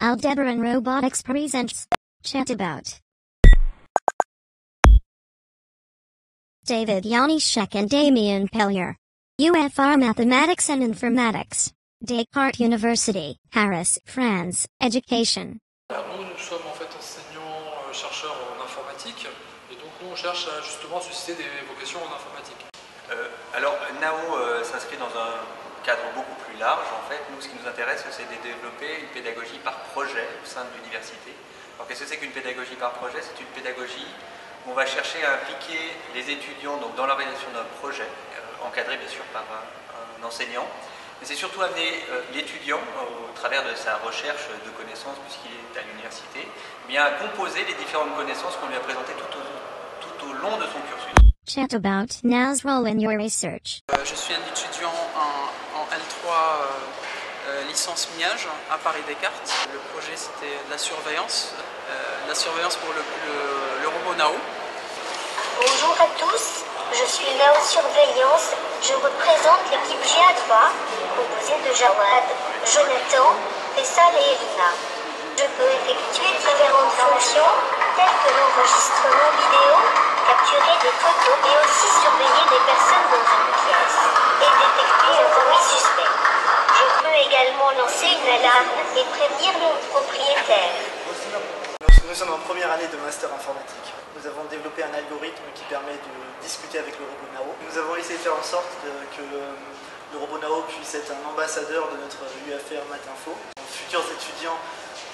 Aldebaran Robotics presents Chatabout. David Janishek and Damien Pellier. UFR Mathematics and Informatics. Descartes University, Paris, France, Education. Nous sommes en fait enseignants-chercheurs en informatique, et donc nous on cherche à justement susciter des vocations en informatique. Alors NAO s'inscrit dans un cadre beaucoup plus large. En fait, nous ce qui nous intéresse c'est de développer une pédagogie par projet au sein de l'université. Alors qu'est-ce que c'est qu'une pédagogie par projet? C'est une pédagogie où on va chercher à impliquer les étudiants donc, dans l'organisation d'un projet, encadré bien sûr par un enseignant. Mais c'est surtout amener l'étudiant, au travers de sa recherche de connaissances, puisqu'il est à l'université, à composer les différentes connaissances qu'on lui a présentées tout au long de son cursus. Chatabout, now's role in your research. Je suis un étudiant en L3 licence MIAGE à Paris Descartes. Le projet c'était la surveillance pour le robot NAO. Bonjour à tous, je suis NAO Surveillance. Je représente l'équipe GA3, composée de Jawad, Jonathan, Faisal et Elina. Je peux effectuer différentes fonctions, telles que l'enregistrement vidéo, capturer des photos et aussi surveiller des personnes dans une pièce et détecter un bruit suspect. Je peux également lancer une alarme et prévenir mon propriétaire. Nous sommes en première année de master informatique. Nous avons développé un algorithme qui permet de discuter avec le robot NAO. Nous avons essayé de faire en sorte que le robot NAO puisse être un ambassadeur de notre UFR Matinfo. Les futurs étudiants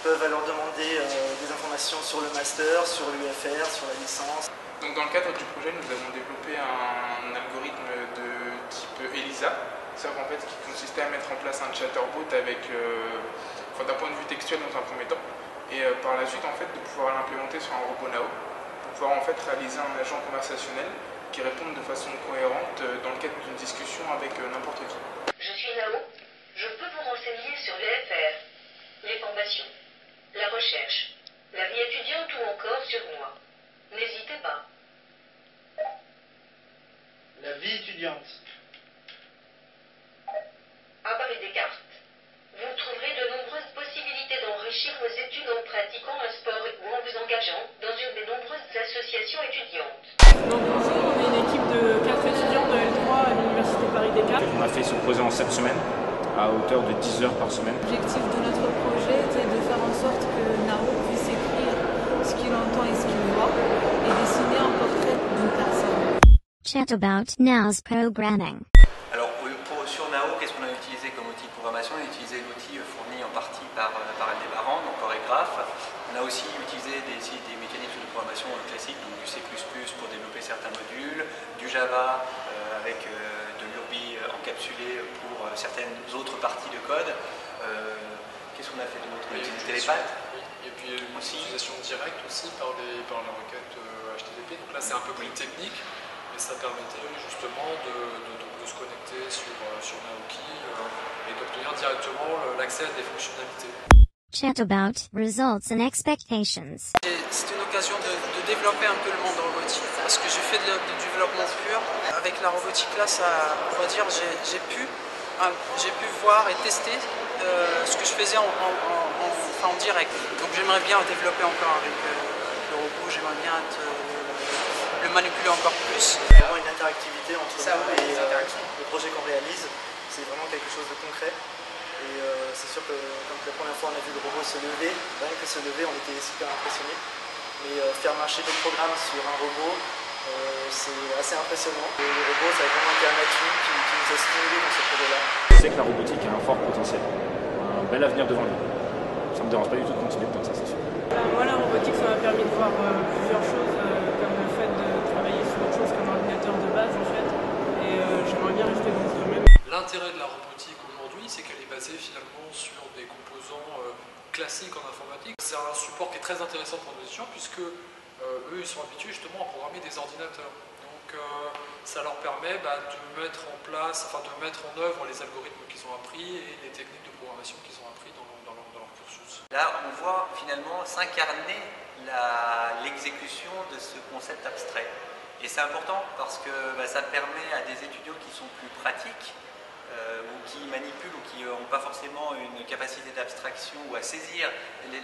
peuvent alors demander des informations sur le master, sur l'UFR, sur la licence. Donc dans le cadre du projet, nous avons développé un algorithme de type ELISA, c'est-à-dire qu'en fait, qui consistait à mettre en place un chatterbot avec, d'un point de vue textuel dans un premier temps, et par la suite en fait de pouvoir l'implémenter sur un robot NAO pour pouvoir en fait réaliser un agent conversationnel qui réponde de façon cohérente dans le cadre d'une discussion avec n'importe qui. Je suis NAO, je peux vous renseigner sur l'UFR, les formations, la recherche, la vie étudiante ou encore sur moi. N'hésitez pas. La vie étudiante. À Paris Descartes, vous trouverez de nombreuses possibilités d'enrichir vos études en pratiquant un sport ou en vous engageant dans une des nombreuses associations étudiantes. Donc bonjour, on est une équipe de 4 étudiants de L3 à l'Université Paris Descartes. On a fait ce projet en 7 semaines, à hauteur de 10 heures par semaine. L'objectif de notre projet était de faire en sorte que Nao puisse écrire ce qu'il entend et ce qu'il voit et dessiner un portrait d'une personne. Chatabout, now's programming. Alors sur NAO, qu'est-ce qu'on a utilisé comme outil de programmation? On a utilisé l'outil fourni en partie par Aldebaran, donc Chorégraphe. On a aussi utilisé des mécanismes de programmation classiques, donc du C++ pour développer certains modules, du Java avec de l'Urbi encapsulé pour certaines autres parties de code. Qu'est-ce qu'on a fait d'autre? On a utilisé Télépath. Et puis une utilisation directe aussi par la requête HTTP. Donc là c'est un peu plus technique, mais ça permettait justement de se connecter sur Naoki et d'obtenir directement l'accès à des fonctionnalités. Chatabout, results and expectations. C'était une occasion de développer un peu le monde robotique, parce que j'ai fait du développement pur. Avec la robotique là, on va dire, j'ai pu voir et tester ce que je faisais en direct. Donc j'aimerais bien développer encore avec le robot, j'aimerais bien le manipuler encore plus. Il y a vraiment une interactivité entre nous et le projet qu'on réalise. C'est vraiment quelque chose de concret. Et c'est sûr que comme la première fois on a vu le robot se lever, rien que se lever on était super impressionnés. Mais faire marcher le programme sur un robot, c'est assez impressionnant. Le robot ça a vraiment été un atout qui nous a stimulés dans ce projet-là. Je sais que la robotique a un fort potentiel, un bel avenir devant lui. Ça ne me dérange pas du tout de continuer comme ça, c'est sûr. Moi, la robotique, ça m'a permis de voir plusieurs choses, comme le fait de travailler sur autre chose qu'un ordinateur de base, en fait. Et j'aimerais bien rester dans ce domaine. L'intérêt de la robotique aujourd'hui, c'est qu'elle est basée finalement sur des composants classiques en informatique. C'est un support qui est très intéressant pour nos étudiants, puisque eux, ils sont habitués justement à programmer des ordinateurs. Donc ça leur permet de mettre en place, de mettre en œuvre les algorithmes qu'ils ont appris et les techniques de programmation qu'ils ont appris dans leur cursus. Là, on voit finalement s'incarner l'exécution de ce concept abstrait. Et c'est important parce que ça permet à des étudiants qui sont plus pratiques ou qui manipulent ou qui n'ont pas forcément une capacité d'abstraction ou à saisir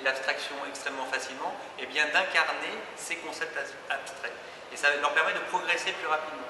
l'abstraction extrêmement facilement, et bien d'incarner ces concepts abstraits. Et ça leur permet de progresser plus rapidement.